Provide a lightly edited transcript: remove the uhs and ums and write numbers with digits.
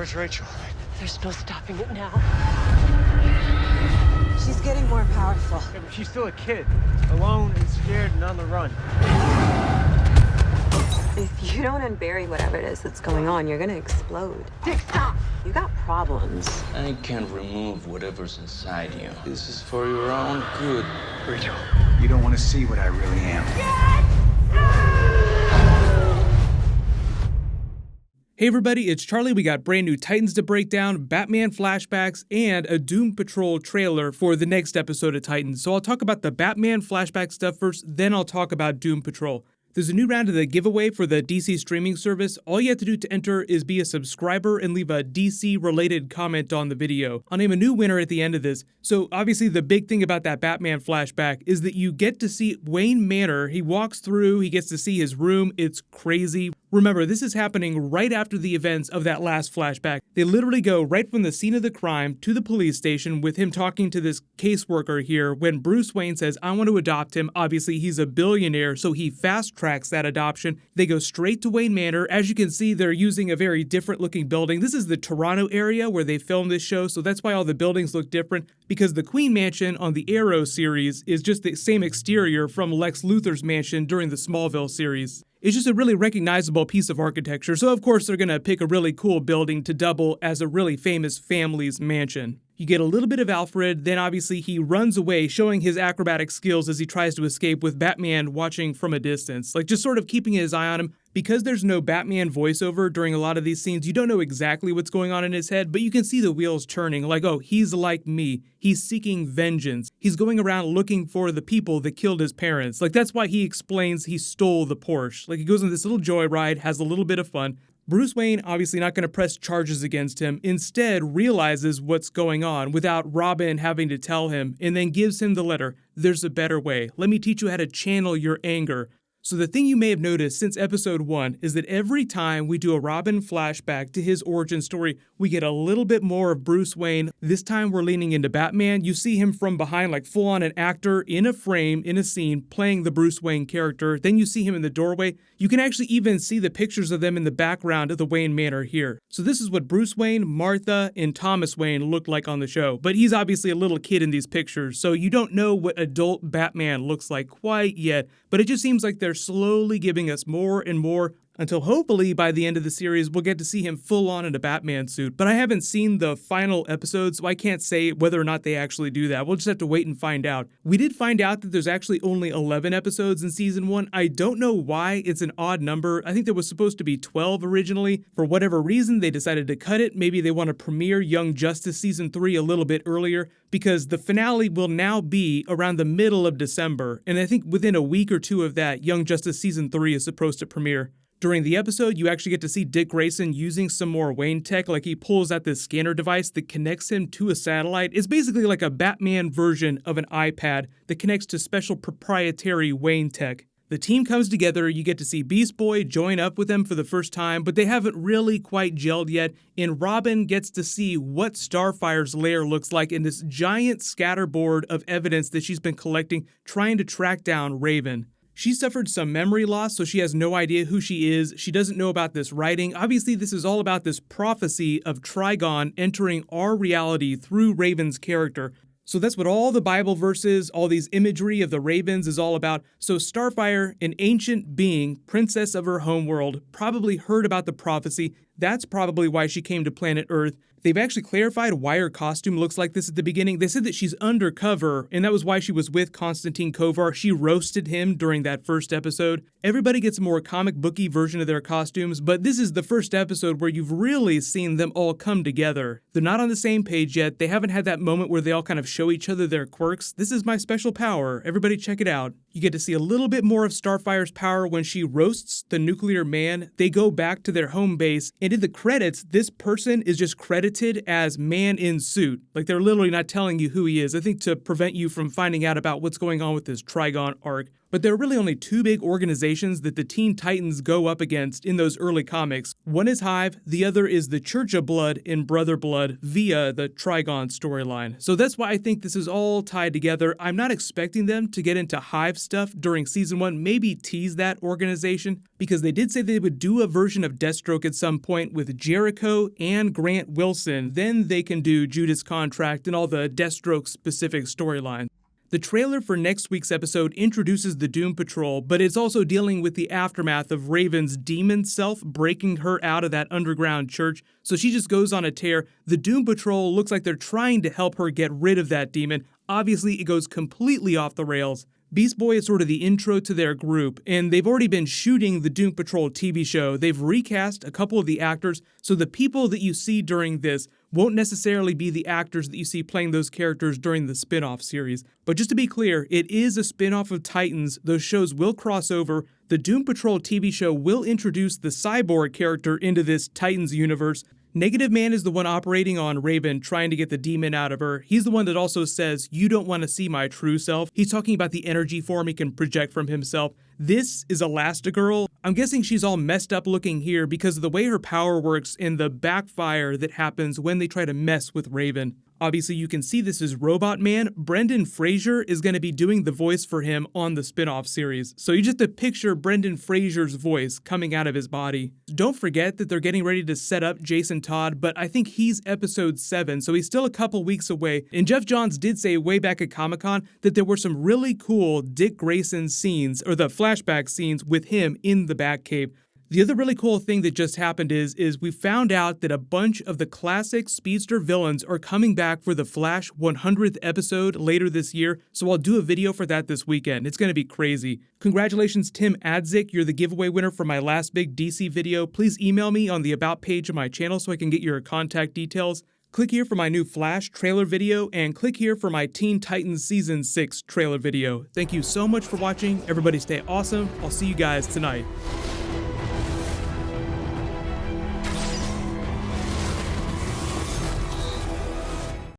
Where's Rachel? There's no stopping it now. She's getting more powerful. Yeah, but she's still a kid. Alone and scared and on the run. If you don't unbury whatever it is that's going on, you're gonna explode. Dick, stop! You got problems. I can't remove whatever's inside you. This is for your own good. Rachel. You don't want to see what I really am. Hey everybody, it's Charlie. We got brand new Titans to break down, Batman flashbacks, and a Doom Patrol trailer for the next episode of Titans. So I'll talk about the Batman flashback stuff first, then I'll talk about Doom Patrol. There's a new round of the giveaway for the DC streaming service. All you have to do to enter is be a subscriber and leave a DC-related comment on the video. I'll name a new winner at the end of this. So obviously the big thing about that Batman flashback is that you get to see Wayne Manor. He walks through, he gets to see his room. It's crazy. Remember, this is happening right after the events of that last flashback. They literally go right from the scene of the crime to the police station with him talking to this caseworker here when Bruce Wayne says, I want to adopt him. Obviously, he's a billionaire, so he fast-tracks that adoption. They go straight to Wayne Manor. As you can see, they're using a very different-looking building. This is the Toronto area where they filmed this show, so that's why all the buildings look different, because the Queen Mansion on the Arrow series is just the same exterior from Lex Luthor's mansion during the Smallville series. It's just a really recognizable piece of architecture, so of course they're going to pick a really cool building to double as a really famous family's mansion. You get a little bit of Alfred, then obviously he runs away, showing his acrobatic skills as he tries to escape with Batman watching from a distance, like just sort of keeping his eye on him. Because there's no Batman voiceover during a lot of these scenes, you don't know exactly what's going on in his head, but you can see the wheels turning, like, oh, he's like me. He's seeking vengeance. He's going around looking for the people that killed his parents. Like, that's why he explains he stole the Porsche. Like, he goes on this little joyride, has a little bit of fun. Bruce Wayne obviously not going to press charges against him, instead realizes what's going on without Robin having to tell him, and then gives him the letter. There's a better way. Let me teach you how to channel your anger. So the thing you may have noticed since episode 1 is that every time we do a Robin flashback to his origin story, we get a little bit more of Bruce Wayne. This time we're leaning into Batman. You see him from behind, like full on an actor in a frame, in a scene, playing the Bruce Wayne character. Then you see him in the doorway. You can actually even see the pictures of them in the background of the Wayne Manor here. So this is what Bruce Wayne, Martha, and Thomas Wayne looked like on the show. But he's obviously a little kid in these pictures, so you don't know what adult Batman looks like quite yet. But it just seems like they're slowly giving us more and more until hopefully by the end of the series we'll get to see him full on in a Batman suit. But I haven't seen the final episode, so I can't say whether or not they actually do that. We'll just have to wait and find out. We did find out that there's actually only 11 episodes in season 1. I don't know why it's an odd number. I think there was supposed to be 12 originally. For whatever reason, they decided to cut it. Maybe they want to premiere Young Justice season 3 a little bit earlier, because the finale will now be around the middle of December. And I think within a week or two of that, Young Justice season 3 is supposed to premiere. During the episode, you actually get to see Dick Grayson using some more Wayne tech, like he pulls out this scanner device that connects him to a satellite. It's basically like a Batman version of an iPad that connects to special proprietary Wayne tech. The team comes together, you get to see Beast Boy join up with them for the first time, but they haven't really quite gelled yet, and Robin gets to see what Starfire's lair looks like in this giant scatterboard of evidence that she's been collecting, trying to track down Raven. She suffered some memory loss, so she has no idea who she is. She doesn't know about this writing. Obviously, this is all about this prophecy of Trigon entering our reality through Raven's character. So that's what all the Bible verses, all these imagery of the ravens is all about. So Starfire, an ancient being, princess of her homeworld, probably heard about the prophecy. That's probably why she came to planet Earth. They've actually clarified why her costume looks like this at the beginning. They said that she's undercover, and that was why she was with Konstantin Kovar. She roasted him during that first episode. Everybody gets a more comic booky version of their costumes, but this is the first episode where you've really seen them all come together. They're not on the same page yet. They haven't had that moment where they all kind of show each other their quirks. This is my special power. Everybody check it out. You get to see a little bit more of Starfire's power when she roasts the nuclear man. They go back to their home base, and in the credits, this person is just credited as man in suit. Like, they're literally not telling you who he is. I think to prevent you from finding out about what's going on with this Trigon arc. But there are really only two big organizations that the Teen Titans go up against in those early comics. One is Hive, the other is the Church of Blood in Brother Blood via the Trigon storyline. So that's why I think this is all tied together. I'm not expecting them to get into Hive stuff during season 1, maybe tease that organization, because they did say they would do a version of Deathstroke at some point with Jericho and Grant Wilson. Then they can do Judas Contract and all the Deathstroke specific storylines. The trailer for next week's episode introduces the Doom Patrol, but it's also dealing with the aftermath of Raven's demon self breaking her out of that underground church, so she just goes on a tear. The Doom Patrol looks like they're trying to help her get rid of that demon. Obviously, it goes completely off the rails. Beast Boy is sort of the intro to their group, and they've already been shooting the Doom Patrol TV show. They've recast a couple of the actors, so the people that you see during this won't necessarily be the actors that you see playing those characters during the spin-off series. But just to be clear, it is a spin-off of Titans. Those shows will cross over. The Doom Patrol TV show will introduce the Cyborg character into this Titans universe. Negative Man is the one operating on Raven, trying to get the demon out of her. He's the one that also says, "You don't want to see my true self." He's talking about the energy form he can project from himself. This is Elastigirl. I'm guessing she's all messed up looking here because of the way her power works and the backfire that happens when they try to mess with Raven. Obviously, you can see this is Robot Man. Brendan Fraser is going to be doing the voice for him on the spin-off series. So you just have to picture Brendan Fraser's voice coming out of his body. Don't forget that they're getting ready to set up Jason Todd, but I think he's episode 7, so he's still a couple weeks away. And Jeff Johns did say way back at Comic-Con that there were some really cool Dick Grayson scenes, or the flashback scenes with him in the Batcave. The other really cool thing that just happened is we found out that a bunch of the classic Speedster villains are coming back for the Flash 100th episode later this year, so I'll do a video for that this weekend. It's going to be crazy. Congratulations, Tim Adzik. You're the giveaway winner for my last big DC video. Please email me on the About page of my channel so I can get your contact details. Click here for my new Flash trailer video, and click here for my Teen Titans Season 6 trailer video. Thank you so much for watching. Everybody stay awesome. I'll see you guys tonight.